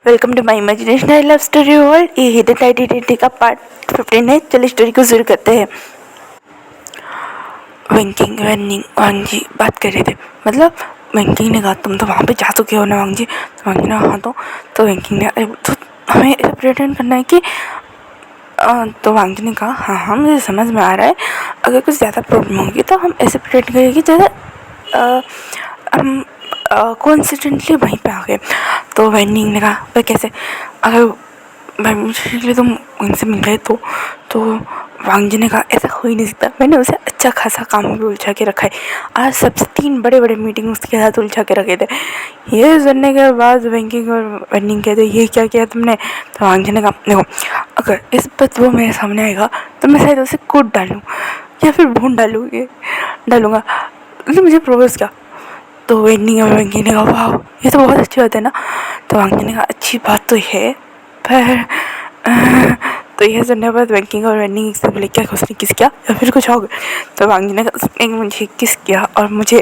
Welcome to my imaginational love story world. ये hidden identity का part 15 है। चलिए स्टोरी को शुरू करते हैं। वेंकिंग वेनिंग वांग जी बात कर रहे थे। मतलब वेंकिंग ने कहा तुम तो वहाँ पे जा चुके हो ना वांग जी। तो वांग जी ने हाँ तो वेंकिंग ने तो हमें ऐसा प्रिटेंड करना है कि तो वांग जी ने कहा हाँ मुझे समझ में आ रहा है। अगर कुछ ज़्यादा प्रॉब्लम होगी तो हम ऐसे प्रिटेंड करेंगे जैसे हम कोइंसिडेंटली वहीं पे आ गए। तो वेनिंग ने कहा वह कैसे, अगर भाई तुम उनसे मिल गए तो वांग जी ने कहा ऐसा हो ही नहीं सकता। मैंने उसे अच्छा खासा काम में उलझा के रखा है। आज सबसे 3 बड़े बड़े मीटिंग उसके साथ उलझा के रखे थे। ये सुनने के बाद वेंकिंग और वेनिंग कहते ये क्या किया तुमने। तो वांग जी ने कहा देखो, अगर इस बात वो मेरे सामने आएगा तो मैं शायद उसे कूट डालूँ या फिर भून डालूँगा। तो मुझे प्रपोज क्या। तो वेनिंग और वेंकिंग ने कहा वाह ये तो बहुत अच्छी बात है ना। तो वांग जी ने कहा अच्छी बात तो है पर तो यह सुनने के बाद वेंकिंग और वेनिंग एक से बोले क्या उसने किस किया या फिर कुछ और। तो वांग जी ने कहा उसने मुझे किस किया और मुझे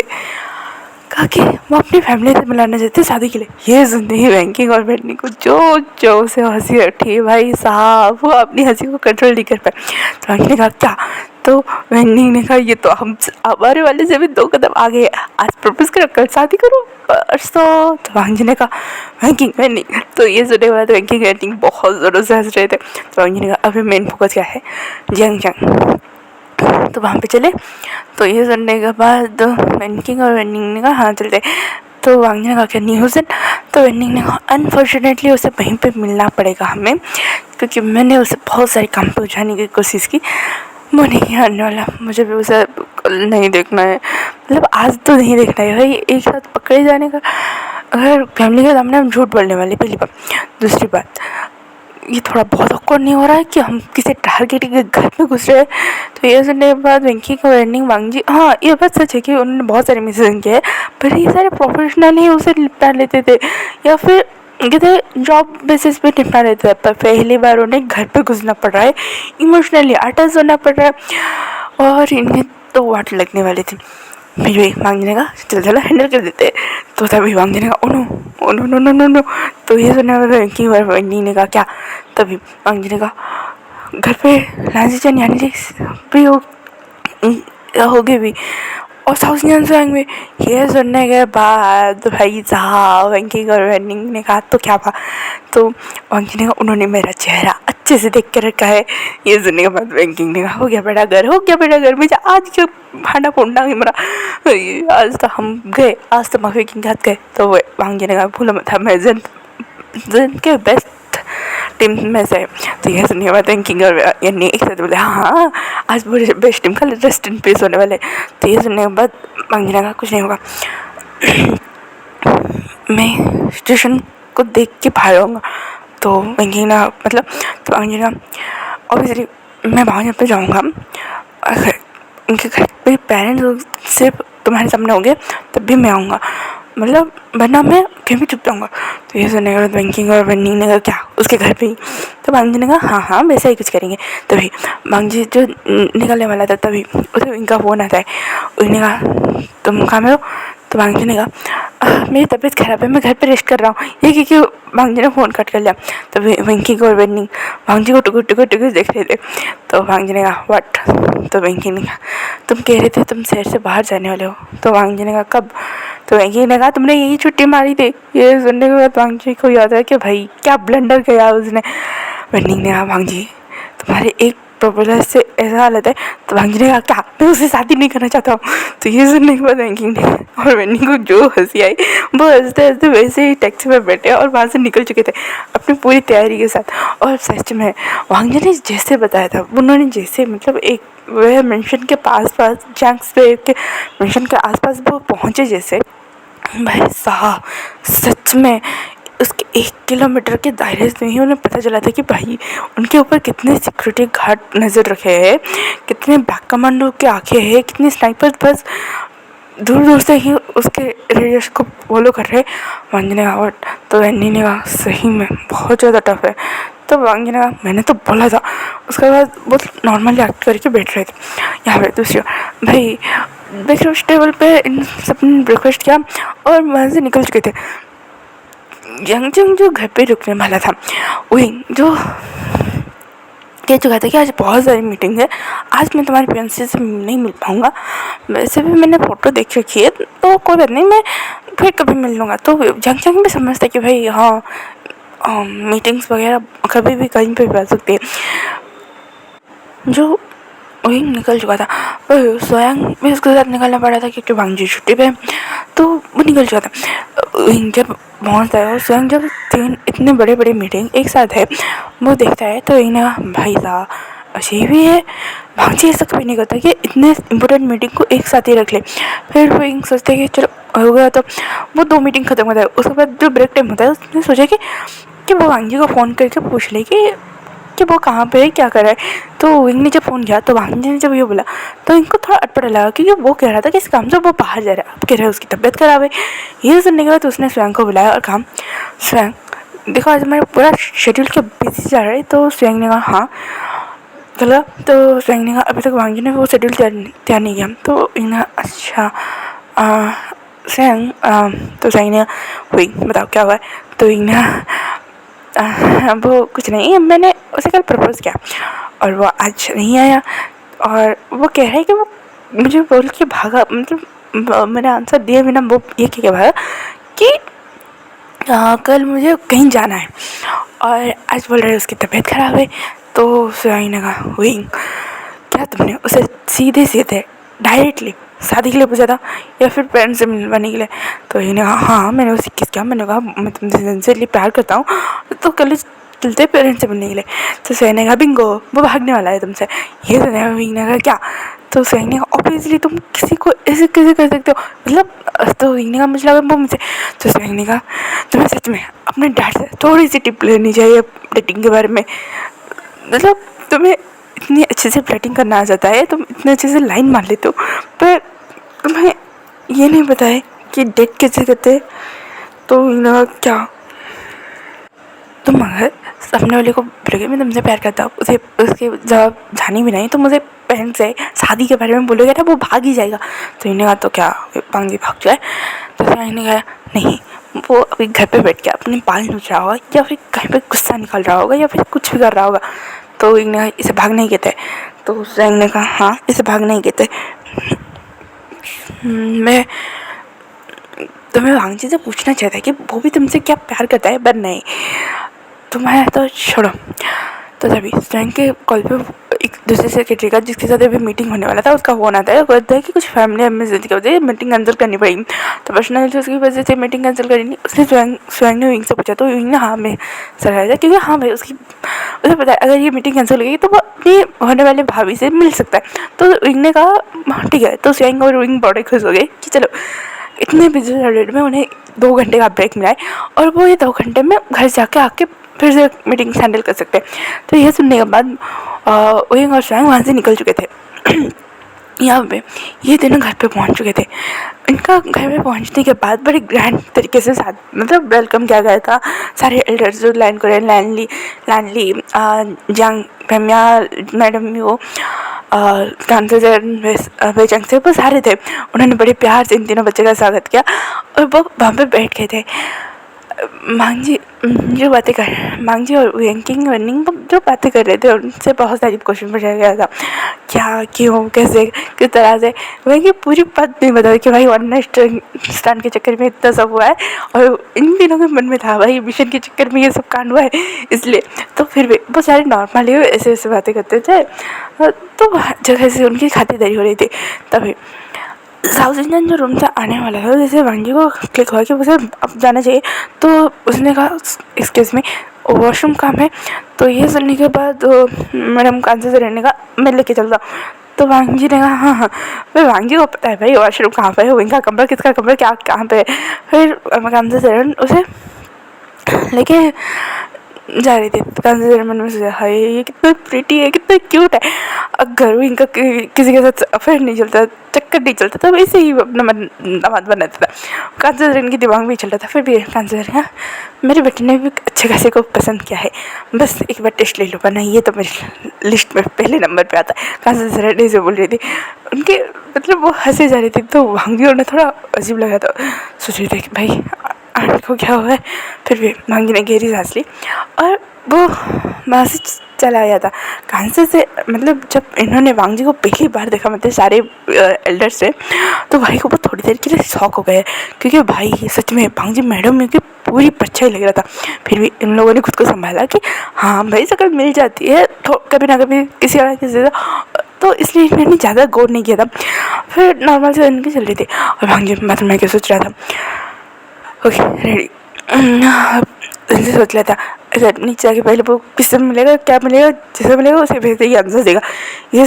कहा कि वो अपनी फैमिली से मिलाना चाहते शादी के लिए। ये सुनते ही वेंकिंग और वेनिंग को जो जो से हंसी उठी भाई साहब, वो अपनी हंसी को कंट्रोल नहीं कर पाए। तो वांग जी ने कहा क्या। तो वेनिंग ने कहा ये तो हम हमारे वाले से भी 2 कदम आगे, आज प्रपोज करो कल शादी करो परसों। तो वांग जी ने कहा वेंकिंग वेनिंग। तो ये सुनने के बाद वेंकिंग वेनिंग बहुत ज़ोरों से हंस रहे थे। तो वांग जी ने कहा अभी मेन फोकस क्या है, जंग जंग। तो वहाँ पे चले। तो ये सुनने के बाद वेंकिंग और वेनिंग ने कहा हाँ चलते। तो वांग जी ने कहा क्या न्यूज़ है। तो वेनिंग ने कहा अनफॉर्चुनेटली उसे वहीं पे मिलना पड़ेगा हमें, क्योंकि मैंने उसे बहुत सारे काम पे उठाने की कोशिश की। वो नहीं आने वाला, मुझे भी उसे नहीं देखना है। मतलब आज तो नहीं देखना है भाई, एक साथ पकड़े जाने का। अगर फैमिली के सामने हम झूठ बोलने वाले पहली बात। दूसरी बात, ये थोड़ा बहुत ऑकवर्ड नहीं हो रहा है कि हम किसी टारगेट के घर में घुस रहे हैं। तो ये सुनने के बाद वेंकी को वेनिंग वांग जी हाँ ये बात सच है कि उन्होंने बहुत सारे मैसेज किए हैं, पर ये सारे प्रोफेशनल ही उसे निपटा लेते थे या फिर कहते जॉब बेसिस पे निपटा लेते थे। पर पहली बार उन्हें घर पे घुसना पड़ रहा है, इमोशनली अटैच होना पड़ रहा है और इन्हें तो वाट लगने वाली थी। फिर भी वांग जी ने कहा चल चलो हैंडल कर देते। तो तभी वांग जी ने कहा oh no no no no no. तो ये सुनने वाले की बार वेनिंग ने कहा क्या। तभी वांग जी ने कहा घर पे लांजी चन यानी भी होगी भी और साउथ इंडियन सॉन्ग में। ये सुनने के बाद भाई साहब वेंकी और वेनिंग ने कहा तो क्या हुआ। तो वांग जी ने कहा उन्होंने मेरा चेहरा अच्छे से देख के रखा है। ये सुनने के बाद वेंकिंग ने कहा हो गया बेटा घर में जा, आज क्यों भांडा फोड़ना है मेरा। आज तो हम गए, आज तो मैं वेंकिंग के हाथ गए। तो वांग जी ने कहा भूलो मत मैं जन के बेस्ट टीम में से। तो ये सुनने के बाद वेंकिंग और यानी एक साथ बोले हाँ आज पूरे बेस्ट टीम का रेस्ट इन पीस होने वाले। तो ये सुनने के बाद वांग जी ने कहा कुछ नहीं होगा, मैं सिचुएशन को देख के बाहर आऊँगा। तो वेंकिंग ना मतलब तो वांग जी ना ऑब्वियसली मैं वहाँ पे जाऊँगा, अगर उनके घर पे पेरेंट्स सिर्फ तुम्हारे सामने होंगे तब भी मैं आऊँगा, मतलब वरना मैं कहीं भी चुप जाऊँगा। तो ये सुनने के बाद वेंकिंग और वेनिंग ने कहा क्या उसके घर पे ही। तो वांग जी ने कहा हाँ वैसा ही कुछ करेंगे। तभी वांग जी जो निकलने वाला था तभी उसे इनका फ़ोन आता है। उसने कहा तुम कहाँ में हो। तो वांग जी ने कहा मेरी तबीयत ख़राब है मैं घर पे रेस्ट कर रहा हूँ। ये क्योंकि वांग जी ने फ़ोन कट कर लिया। तो वेंकिंग और वेनिंग वांग जी को टुकुर देख रहे थे। तो वांग जी ने कहा व्हाट। तो वेंकिंग ने कहा तुम कह रहे थे तुम शहर से बाहर जाने वाले हो। तो वांग जी ने कहा कब। तो वेंकी ने कहा तुमने यही छुट्टी मारी थी। ये सुनने के बाद वांग जी को याद है कि भाई क्या ब्लंडर किया उसने। वेनिंग ने कहा वांग जी तुम्हारे एक प्रपोजल से ऐसा हालत है। तो वांग जी ने कहा क्या मैं उससे शादी नहीं करना चाहता हूँ। तो ये सुनने के बाद वेंकी ने और वेनिंग को जो हंसी आई, वो हंसते हंसते वैसे ही टैक्सी में बैठे और वहाँ से निकल चुके थे अपनी पूरी तैयारी के साथ। और सच में वांग जी ने जैसे बताया था उन्होंने जैसे मतलब एक वह मेंशन के पास जैंक्स पे के मेंशन के आसपास वो पहुँचे जैसे, भाई साहब सच में उसके 1 किलोमीटर के दायरे से ही उन्हें पता चला था कि भाई उनके ऊपर कितने सिक्योरिटी गार्ड नज़र रखे हैं, कितने बैक कमांडो की आंखें हैं, कितने स्नाइपर्स बस दूर दूर से ही उसके रेडियस को फॉलो कर रहे। वांग जी ने कहा तो वेनी ने कहा सही में बहुत ज़्यादा टफ है। तो वांग जी ने कहा मैंने तो बोला था। उसके बाद बहुत नॉर्मली एक्ट करके बैठ रहे थे। यहाँ पे दूसरी भाई ब्रेकफास्ट टेबल पे इन सब ने ब्रेकफास्ट किया और वहाँ से निकल चुके थे। यंगचंग जो घर पे रुकने वाला था, वही जो कह चुका था कि आज बहुत सारी मीटिंग है, आज मैं तुम्हारे फियांसे से नहीं मिल पाऊँगा। वैसे भी मैंने फ़ोटो देख रखी है, तो कोई बात नहीं, मैं फिर कभी मिल लूँगा। तो जंग भी समझता है कि भाई हाँ, मीटिंग्स वगैरह कभी भी कहीं पर भी आ सकती है। जो वही निकल चुका था, स्वयं भी उसके साथ निकलना पड़ा था क्योंकि वांगजी छुट्टी पे, तो वो निकल चुका था। जब पहुँचता है, स्वयं जब तीन इतने बड़े बड़े मीटिंग एक साथ है वो देखता है, तो इन्हें भाई साहब अच्छी भी है, भांजी ऐसा कभी नहीं करता कि इतने इम्पोर्टेंट मीटिंग को एक साथ ही रख ले। फिर वो सोचते हैं कि चलो हो गया, तो वो 2 मीटिंग खत्म होता है। उसके बाद जो ब्रेक टाइम होता है उसने सोचा कि वो वांगी को फ़ोन करके पूछ ले कि वो कहाँ पे है, क्या कर रहा है। तो विंग ने जब फ़ोन किया तो वांगी ने जब ये बोला तो इनको थोड़ा अटपटा लगा क्योंकि वो कह रहा था कि इस काम से वो बाहर जा रहा है, अब कह रहा है उसकी तबीयत ख़राब है। ये सुनने के बाद उसने स्वयं को बुलाया और कहा, स्वयं देखो आज हमारा पूरा शेड्यूल क्या बिजी जा रहा है। तो स्वयं ने कहा हाँ चलो। तो स्वयं ने कहा अभी तक वांगी ने वो शेड्यूल तैयार नहीं किया। तो इन्हें अच्छा स्वयं तो स्वयं ने वही बताओ क्या हुआ है। तो इन्हें वो कुछ नहीं, मैंने उसे कल प्रपोज़ किया और वो आज नहीं आया और वो कह रहा है कि वो मुझे बोल के भागा, मतलब मैंने आंसर दिए बिना वो ये कह के भागा कि कल मुझे कहीं जाना है और आज बोल रहे उसकी तबीयत ख़राब है। तो सुहानी ने कहा वही क्या तुमने उसे सीधे सीधे डायरेक्टली शादी के लिए पूछा था या फिर पेरेंट्स से मिलवाने के लिए। तो इन्हें कहा हाँ मैंने उसे किस किया, मैंने कहा मैं तुमसे सिंसियरली प्यार करता हूँ तो कल चलते पेरेंट्स से मिलने के लिए। तो सुहानी ने कहा बिंगो वो भागने वाला है तुमसे। ये सुना विंग ने कहा क्या। तो सुहानी ने कहा ऑब्वियसली तुम किसी को ऐसे कैसे कर सकते हो, मतलब। तो विंग ने कहा मुझे लगा वो मुझसे। तो सुहानी ने कहा तुम्हें सच में अपने डैड से थोड़ी सी टिप लेनी चाहिए डेटिंग के बारे में, मतलब तुम्हें इतनी अच्छे से फ्लर्टिंग करना आ जाता है, तुम इतने अच्छे से लाइन मार लेते हो, पर तुम्हें ये नहीं पता है कि डेट कैसे करते हैं। तो इन्हें क्या तुम अगर सामने वाले को बोलोगे मैं तुमसे प्यार करता हूँ, उसे उसके जवाब जानी भी नहीं तो मुझे बहन से शादी के बारे में बोलोगे ना वो भाग ही जाएगा। तो इन्हें कहा तो क्या पांगी भाग जाए। तो फिर इन्हें कहा नहीं वो अभी घर पे बैठ के अपने बाल नोच रहा होगा या फिर कहीं पे गुस्सा निकल रहा होगा या फिर कुछ भी कर रहा होगा। तो इन्हें कहा इसे भाग नहीं कहते। तो उस ने कहा हाँ इसे भाग नहीं कहते। मैं तुम्हें वांगजी से पूछना चाहता है कि वो भी तुमसे क्या प्यार करता है, पर नहीं तुम्हारा तो छोड़ो। तो तभी स्वयं के कॉल पे एक दूसरे सेक्रेटरी का जिसके साथ अभी मीटिंग होने वाला था उसका फ़ोन आता है, कहता है कि कुछ फैमिली इमरजेंसी की वजह से मीटिंग कैंसिल करनी पड़ेगी। तो पर्सनली उसकी वजह से मीटिंग कैंसिल करनी, उसने स्वयं ने विंग से पूछा। तो विंग ने हाँ में सलाह दिया क्योंकि हाँ भाई उसे पता है अगर ये मीटिंग कैंसिल होगी तो वो अपनी होने वाले भाभी से मिल सकता है। तो विंग ने कहा ठीक है। तो स्वयं और विंग बड़े खुश हो गए कि चलो इतने बिजी शेड्यूल में उन्हें 2 घंटे का ब्रेक मिला है और वो ये 2 घंटे में घर जाके आके फिर से मीटिंग हैंडल कर सकते हैं। तो यह सुनने के बाद विंग और स्वयं वहाँ से निकल चुके थे। यहाँ पे ये दोनों घर पे पहुँच चुके थे। इनका घर पे पहुँचने के बाद बड़े ग्रैंड तरीके से साथ मतलब वेलकम किया गया था। सारे एल्डर्स जो लैंड करे लैंडली जंग पेमिया मैडम वो बेचंग से वो सारे थे। उन्होंने बड़े प्यार से इन तीनों बच्चे का स्वागत किया और वो वहाँ पे बैठ गए थे। मांगजी जो बातें कर मांगजी और रैंकिंग रनिंग जो बातें कर रहे थे उनसे बहुत सारी क्वेश्चन पूछा गया था, क्या क्यों कैसे किस तरह से। वही पूरी बात नहीं बता कि भाई वन नाइट स्टैंड के चक्कर में इतना सब हुआ है और इन तीनों के मन में था भाई मिशन के चक्कर में ये सब कांड हुआ है इसलिए। तो फिर भी वो सारे नॉर्मली ऐसे ऐसे बातें करते थे। तो जगह से उनकी खातिरदारी हो रही थी। तभी साउथ इंडियन जो रूम से आने वाला था जैसे वांगी को क्लिक हुआ कि उसे अब जाना चाहिए। तो उसने कहा एक्सक्यूज़ मी वॉशरूम काम है। तो ये सुनने के बाद मैडम कांसे से रहने का मैं लेके चलता हूँ। तो वांगी ने कहा हाँ हाँ भाई वांगी को पता है भाई वॉशरूम कहाँ पे है, इनका कमरा किसका कमरा क्या कहाँ पे है। फिर कांसे से उसे लेके जा रही थी। कांसे मन में सोचा हाय ये कितना प्रिटी है कितना क्यूट है। अगर वो इनका किसी के साथ अफेयर नहीं चलता चक्कर नहीं चलता तो वैसे ही अपना मन दामाद बनाता था। कांसे इनके दिमाग में ही चलता था। फिर भी कांसे मेरे बेटे ने भी अच्छे खासे को पसंद किया है, बस एक बार टेस्ट ले लो वरना ये तो मेरी लिस्ट में पहले नंबर पे आता है। कांसे रेडी से बोल रही थी। उनके मतलब वो हंसे जा रही थी तो वांगी उन्हें थोड़ा अजीब लगा। तो सोच रही थी कि भाई आंटी को क्या हुआ है। फिर भी वांगी ने गहरी सांस ली और वो वहाँ से चला गया था। कहाँ से मतलब जब इन्होंने वांगी को पहली बार देखा, मतलब सारे एल्डर्स से, तो भाई को वो थोड़ी देर के लिए शौक हो गए, क्योंकि भाई सच में वांगी मैडम की पूरी परछाई लग रहा था। फिर भी इन लोगों ने खुद को संभाला कि हाँ भाई शक्ल मिल जाती है तो कभी ना कभी किसी और किसी, तो इसलिए इन्होंने ज़्यादा गौर नहीं किया था। फिर नॉर्मल से इनकी चल रही थी और वांगी मतलब मैं क्या सोच रहा था, ओके रेडी, जल्दी सोच लिया था अगर नीचे आके पहले वो किससे मिलेगा, क्या मिलेगा, जिसे मिलेगा उसे भेज देगी, आंसर देगा। ये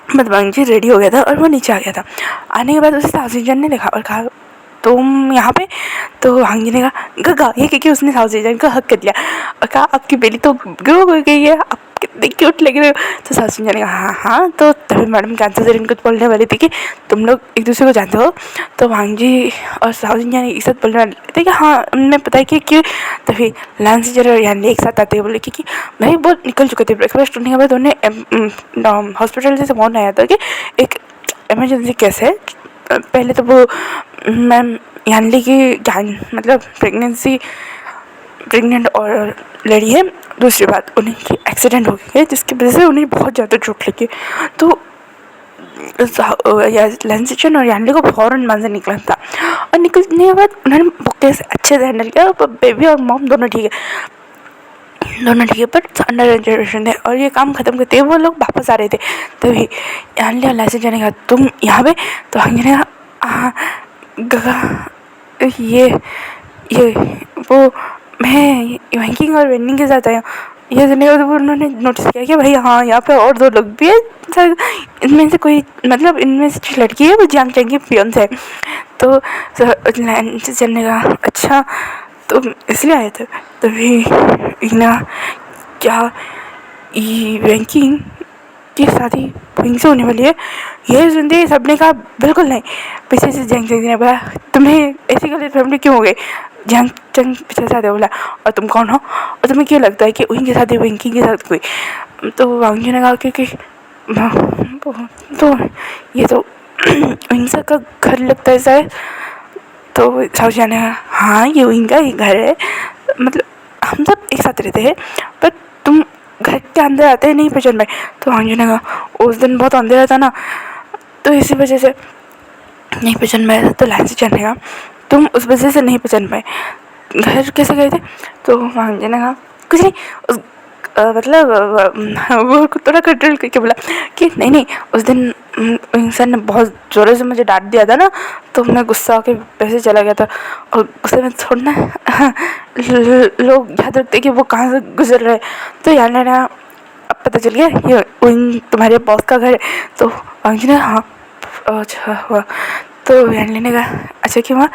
वांगी रेडी हो गया था और वो नीचे आ गया था। आने के बाद उसे साउथ ने देखा और कहा तुम यहाँ पे, तो वांगी ने कहा गगा, ये क्योंकि उसने साउथ इंडियन का हक कर दिया और कहा आपकी बेटी तो ग्रो हो गई है, आप कितने क्यूट लग रहे हो। तो साउथ इंडियन ने कहा हाँ हाँ, तो तभी मैडम के आंसर इनको बोलने वाली थी कि तुम लोग एक दूसरे को जानते हो। तो वांगी और साउथ इंडियन एक साथ बोलने वाले थे कि हाँ उन्हें पता है कि क्यों। तभी लांस जर और यानी एक साथ आते बोले कि भाई वो निकल चुके थे ब्रेकफास्ट होने के बाद, उन्हें हॉस्पिटल से फ़ोन आया था कि एक इमरजेंसी केस है। पहले तो वो मैम यानी कि मतलब प्रेग्नेंट और लेडी है। दूसरी बात उनकी एक्सीडेंट हो गई है जिसकी वजह से उन्हें बहुत ज़्यादा चोट लगी। तो लेंसिचन और यानी को फ़ौरन वहाँ से निकलना था और निकलने के बाद उन्होंने केस अच्छे से हैंडल किया। बेबी और मॉम दोनों ठीक है पर अंडर ऑब्जर्वेशन है और ये काम ख़त्म करते हुए वो लोग वापस आ रहे थे। तभी यानी लेंसिचन ने कहा तुम यहाँ पे, तो हमने कहा गगा ये वो मैं वैंकिंग और वेंडिंग के साथ आया। ये सुनने के बाद उन्होंने नोटिस किया कि भाई हाँ यहाँ पे और दो लोग भी है, शायद इनमें से कोई, मतलब इनमें से जो लड़की है वो जियांग चैंग की फियांसे है। तो चलने का अच्छा तो इसलिए आए थे। तभी ना क्या वैंकिंग की शादी विंग से होने वाली है, ये सुनते सबने कहा बिल्कुल नहीं। पीछे से जियांग चैंग ने बोला तुम्हें ऐसी गलत फैमिली क्यों हो गई। जियांग चैंग पीछे से आते बोला और तुम कौन हो और तुम्हें क्यों लगता है कि उनके साथ ही विंकी के साथ कोई। तो वांगी ने कहा क्योंकि तो ये तो विंसा का घर लगता है शायद। तो साउजिया ने कहा हाँ ये विंका ही घर है, मतलब हम सब एक साथ रहते हैं पर तुम घर के अंदर आते नहीं पहचान में। तो वांगी ने कहा उस दिन बहुत अंधेरा था ना तो इसी वजह से नहीं पहचान में। तो लाइन से कहा तुम उस वजह से नहीं पहचान पाए, घर कैसे गए थे। तो वांगी ने कहा कुछ नहीं, उस मतलब वो थोड़ा कंट्रोल करके बोला कि नहीं उस दिन इंसान ने बहुत ज़ोरों से मुझे डांट दिया था ना तो मैं गुस्सा होकर वैसे चला गया था और गुस्से में छोड़ना लोग याद रखते कि वो कहाँ से गुजर रहे। तो यार ना अब पता चल गया ये तुम्हारे बॉस का घर है। तो वांगी ने हाँ अच्छा हुआ। तो यानी ने कहा अच्छा क्यों हुआ।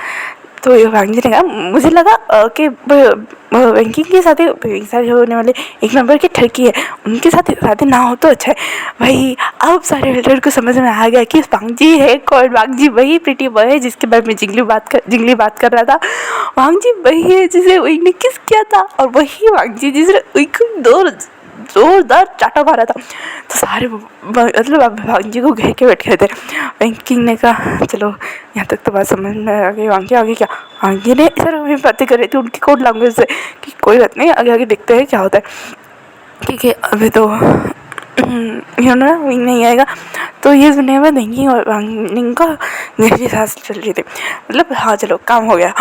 तो ये वांगी ने कहा मुझे लगा कि बैंकिंग के साथ होने वाले एक नंबर की ठरकी है उनके साथ शादी ना हो तो अच्छा है। भाई अब सारे एल्डर को समझ में आ गया कि वांगी है कौन। वांगी वही प्रीटी बॉय है जिसके बारे में जिंगली बात कर रहा था। वांगी वही है जिसे वही ने किस किया था और वही वांगी जिसने दो जोरदार चाटा मारा था। तो सारे मतलब अब वांगी को घेर के बैठ गए थे। बैंकिंग ने कहा चलो यहाँ तक तो बात समझ में आ गई। वांगी आगे क्या, वांगी ने सर हमें बातें कर रही थी उनकी कोड लैंग्वेज से कि कोई बात नहीं आगे देखते हैं क्या होता है। ठीक है अभी तो यू नो विंग नहीं आएगा। तो ये सुनने में बैंकिंग और वांगिंग का गहरी सांस चल रही थी, मतलब हाँ चलो काम हो गया।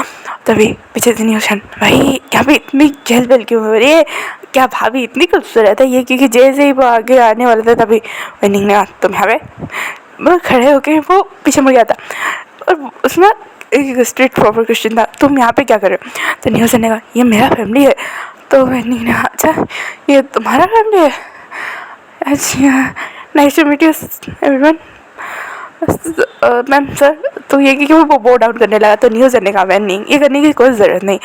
तभी पीछे से न्यूशन भाई यहाँ पे इतनी चहल पहल क्यों हो रही है, क्या भाभी इतनी खूबसूरत है ये। क्योंकि जैसे ही वो आगे आने वाला था तभी विनिंग ने तुम यहाँ पे वो खड़े होके वो पीछे मुड़ गया था और उसमें एक स्ट्रेट फॉरवर्ड क्वेश्चन था तुम यहाँ पे क्या कर रहे हो। तो न्यूसन ने कहा ये मेरा फैमिली है। तो विनिंग ने अच्छा ये तुम्हारा फैमिली है, अच्छा nice to meet you everyone ma'am sir. तो ये कि वो बोर्ड आउट करने लगा। तो न्यूज़ ने कहा मैम नहीं ये करने की कोई ज़रूरत नहीं,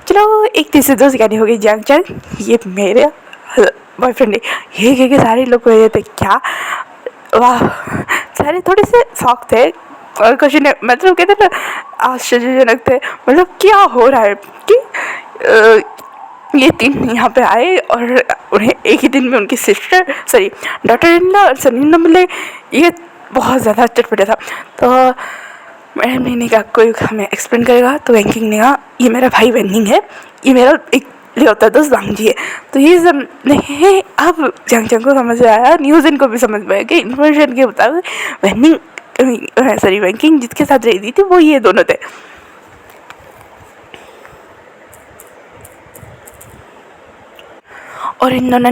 चलो एक तीसरे दोस्त गानी हो गई जियांग चैंग ये मेरे बॉयफ्रेंड है। ये कह के सारे लोग कह रहे थे क्या वाह, सारे थोड़े से शौक थे और कुछ नहीं मतलब कहते ना आश्चर्यजनक थे, मतलब क्या हो रहा है कि ये तीन यहाँ पे आए और उन्हें एक ही दिन में उनकी डॉटर इन लॉ और सन इन लॉ मिले। ये बहुत ज़्यादा चटपटा था। तो मैडम ने कहा कोई हमें एक्सप्लेन करेगा, तो वेंकिंग ने कहा ये मेरा भाई वेंकिंग है, ये मेरा एक होता है दोस्त वांगजी है। तो ये सब नहीं, अब जंग को समझ आया, न्यूज़ को भी समझ में आया कि इन्फॉर्मेशन के मुताबिक वेंकिंग जिसके साथ रही थी वो ये दोनों थे। और इन लोगों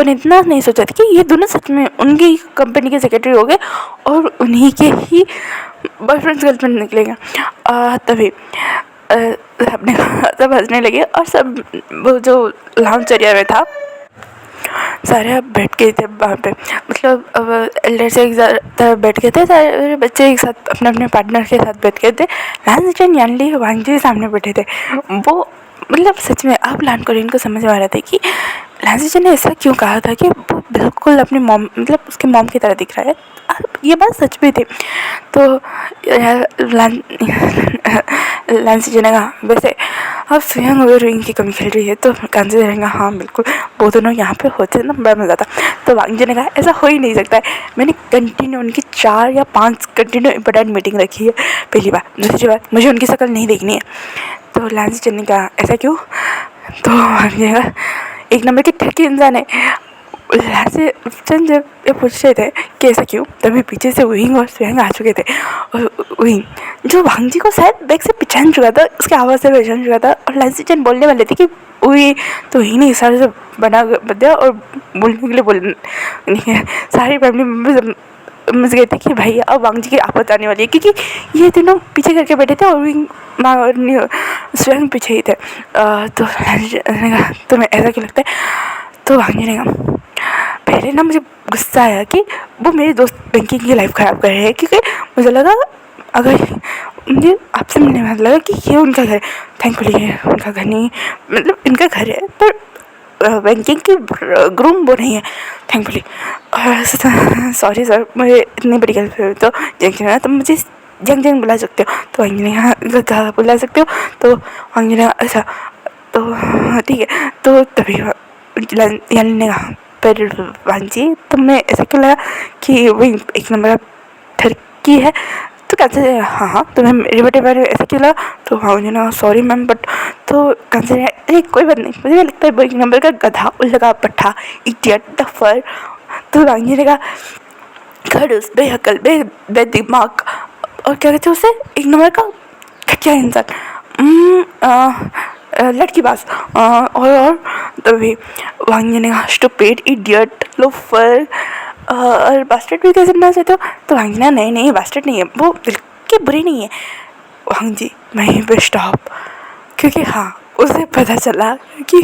ने इतना नहीं सोचा था कि ये दोनों सच में उनकी कंपनी के सेक्रेटरी हो गए और उन्हीं के ही बॉयफ्रेंड गर्लफ्रेंड निकलेंगे। तभी सबने सब हंसने लगे और सब वो जो लाउंज एरिया में था सारे बैठ गए थे वहाँ पे, मतलब अब एल्डर से एक साथ बैठ गए थे, सारे बच्चे एक साथ अपने अपने पार्टनर के साथ बैठ गए थे। लांजन यानली वांगजी सामने बैठे थे। वो मतलब सच में अब लान कोरियन को समझ में आ रहा था कि लांजन ने ऐसा क्यों कहा था कि वो बिल्कुल अपनी मॉम मतलब उसके मॉम की तरह दिख रहा है। ये बात सच भी थी। तो लांजन ने कहा वैसे अब स्वयं और रिंग की कमी खेल रही है, तो कांसे रहेगा हाँ बिल्कुल वो दोनों यहाँ पे होते ना बड़ा मज़ा आता। तो वांगजी ने कहा ऐसा हो ही नहीं सकता है, मैंने कंटिन्यू उनकी 4 या 5 कंटिन्यू इंपॉर्टेंट मीटिंग रखी है। पहली बात, दूसरी बात मुझे उनकी शक्ल नहीं देखनी है। तो लांजन ने कहा ऐसा क्यों? तो वांगजी ने कहा एक नंबर की ठगी इंसान है। लांजन जब ये पूछ रहे थे कि ऐसा क्यों, तभी पीछे से विंग और स्वयं आ चुके थे। और विंग जो वांगजी को शायद बैग से पहचान चुका था, उसकी आवाज़ से पहचान चुका था। और लांजन बोलने वाले थे कि वही तो ही नहीं सारे से बना दिया और बोलने के लिए बोल सारी फैमिली मेम्बर्स समझ गए थे कि भाई अब वांगजी की आफत आने वाली है, क्योंकि ये तीनों पीछे करके बैठे थे और विंग माँ और स्वयं पीछे ही थे। तो कहा तुम्हें ऐसा क्यों लगता है? तो वांगजी ने कहा पहले ना मुझे गुस्सा आया कि वो मेरे दोस्त बैंकिंग की लाइफ ख़राब कर रहे हैं, क्योंकि मुझे लगा अगर मुझे आपसे मिलने में लगा कि ये उनका घर, थैंकफुली ये उनका घर नहीं, मतलब इनका घर है पर बैंकिंग की ग्रूम वो नहीं है थैंकफुली। सॉरी सर मुझे इतनी बड़ी गलती हुई, तो जंग तुम मुझे जंग बुला सकते हो। तो वांगजी ने कहा बुला सकते हो। तो वांगजी ने ऐसा तो ठीक है। तो तभी यानी ने कहा पर वांगजी तुम्हें ऐसा क्यों लगा कि वही एक नंबर ठरकी है? तो कैसे हाँ तुम्हें मेरे बेटे बारे में ऐसा क्यों लगा? तो वांगजी ने सॉरी मैम बट तो कैसे अरे कोई बात नहीं, मुझे लगता है वो एक नंबर का गधा उल्लगा पट्टा इडियट डफर। तो वांगजी ने कहा खड़ूस बेअकल बेदिमाग और क्या कहते हैं उसे एक नंबर का घटिया इंसान लड़की बास और तभी वांगजी ने कहा स्टूपिड इडियट लोफर और बास्टर्ड भी कैसे बना सकते हो? तो वांगजी ने नहीं बास्टर्ड नहीं है, वो दिल की बुरी नहीं है। वांगजी वहीं पे स्टॉप, क्योंकि हाँ उसे पता चला कि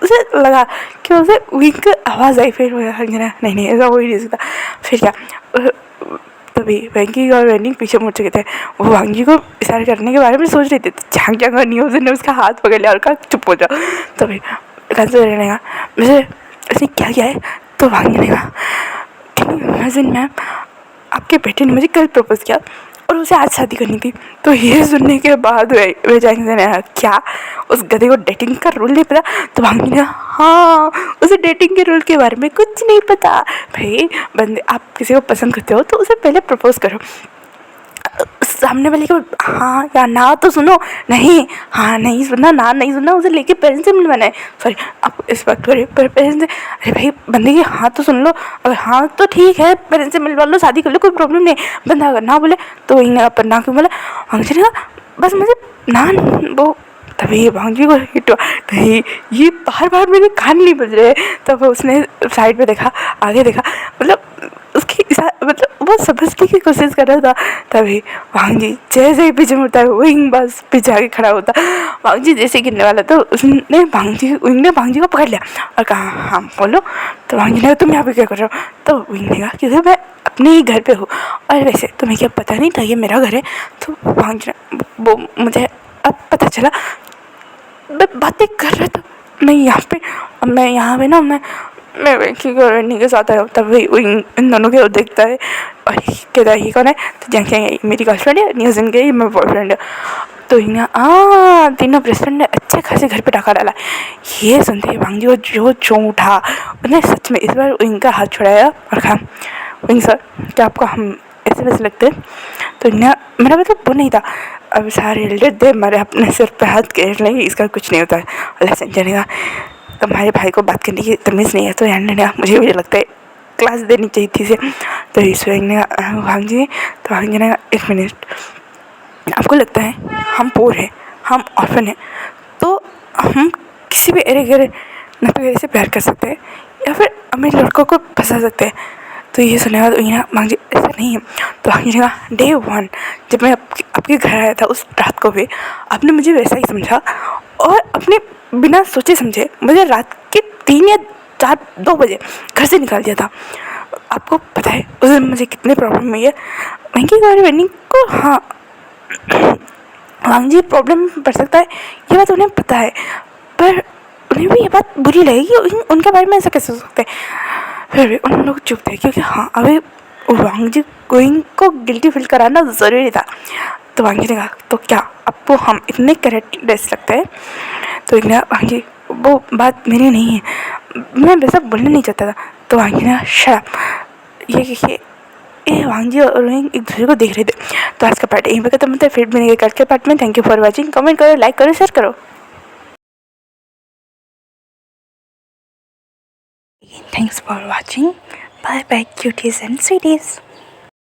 उसे लगा कि उसे विंग आवाज़ आई। फिर वांगजी ने नहीं ऐसा हो ही नहीं सकता। फिर क्या तभी वेंकी और वेंडिंग पीछे मुड़ चुके थे। वो वांगजी को इशारा करने के बारे में सोच रहे थे, तो झांग नहीं उसने उसका हाथ पकड़ लिया और कहा चुप हो जाओ। तभी कंसर रहने का मुझे इसने क्या किया है? तो वांगजी ने कहा इमेजिन मैम आपके बेटे ने मुझे कल प्रपोज किया और उसे आज शादी करनी थी। तो ये सुनने के बाद वे जाएंगे ने क्या उस गधे को डेटिंग का रूल नहीं पता? तो वांगजी ने हाँ उसे डेटिंग के रूल के बारे में कुछ नहीं पता। भाई बंदे आप किसी को पसंद करते हो तो उसे पहले प्रपोज करो, सामने वाले को हाँ या ना तो सुनो, नहीं हाँ नहीं सुनना ना नहीं सुनना, उसे लेके पेरेंट्स से मिलवाना है। सॉरी आप इस बात करिए पर पेरेंट्स से अरे भाई बंदे की हाँ तो सुन लो, अगर हाँ तो ठीक है पेरेंट्स से मिलवा लो शादी कर लो कोई प्रॉब्लम नहीं। बंदा अगर ना बोले तो वही पर ना क्यों बोला? वांगजी ने कहा बस मुझे ना वो तभी वांगजी को हिट हुआ नहीं ये बार बार मेरे कान नहीं बज रहे। तब उसने साइड पे देखा आगे देखा, मतलब उसकी मतलब वो समझने की कोशिश कर रहा था। तभी वांगजी जैसे ही पीछे मुड़ता है विंग बस पीछे आके खड़ा होता। वांगजी जैसे गिरने वाला तो उसने विंग ने वांगजी को पकड़ लिया और कहा हाँ बोलो। तो वांगजी ने कहा तुम यहाँ पे क्या कर रहे हो? तो विंग ने कहा क्योंकि मैं अपने ही घर पे हूँ और वैसे तुम्हें क्या पता नहीं था ये मेरा घर है? तो वांगजी ने वो मुझे अब पता चला, मैं बातें कर रहा था मैं यहाँ पे ना मैं वेंकी को रैनी के साथ आया। तब इन दोनों के देखता है और कहता है ये कौन है? तो जाएंगे मेरी गर्लफ्रेंड है, न्यूज़ के मेरा बॉयफ्रेंड है। तो यहाँ तीनों प्रेसिडेंट ने अच्छे खासे घर पे टाका डाला। ये सुनते ही वांगजी को जो चों उठा, उसने सच में इस बार इनका हाथ छुड़ाया और कहा विंग सर क्या आपको हम वैसे वैसे लगते हैं। तो ना मेरा मतलब वो नहीं था। अब सारे एल्डर थे मेरे अपने सिर पे हाथ घेर लेंगे, इसका कुछ नहीं होता है। अल्लाह समझाने का तुम्हारे भाई को बात करने की तमीज़ नहीं है, तो यार ने मुझे लगता है क्लास देनी चाहिए थी इसे। तो ईश्वर ने भांग जी, तो भांग जी ने 1 मिनट, आपको लगता है हम पोर हैं, हम ऑर्फन हैं, तो हम किसी भी अरे गरे नपे से प्यार कर सकते हैं या फिर अमीर लड़कों को फंसा सकते हैं। तो ये सुनने के बाद मीना मांग जी ऐसा नहीं है। तो मांग जी कहा डे 1 जब मैं आपके घर आया था उस रात को भी आपने मुझे वैसा ही समझा और अपने बिना सोचे समझे मुझे रात के 3 या 4 2 बजे घर से निकाल दिया था। आपको पता है उस दिन मुझे कितनी प्रॉब्लम हुई है महंगी गाड़ी वेंडिंग को। हाँ वांग जी प्रॉब्लम पड़ सकता है, ये बात उन्हें पता है, पर उन्हें भी ये बात बुरी लगेगी, उनके बारे में ऐसा कैसे हो सकता है। फिर भी उन लोग चुप थे क्योंकि हाँ अभी वांग जी गोइंग को गिल्टी फील कराना ज़रूरी था। तो वांग जी ने कहा तो क्या आपको हम इतने करेक्टलेस लगते हैं। तो वांग जी वो बात मेरी नहीं है, मैं वैसा बोलना नहीं चाहता था। तो वांग जी ने शराब ये वांग जी और रोहिंग एक दूसरे को देख रहे थे। तो आज का पार्ट यहीं पर खत्म होता है, फिर मिलेंगे कल के पार्ट में। Thank you for watching, comment करो, लाइक करो, शेयर करो। Thanks for watching, bye bye cuties and स्वीटीज।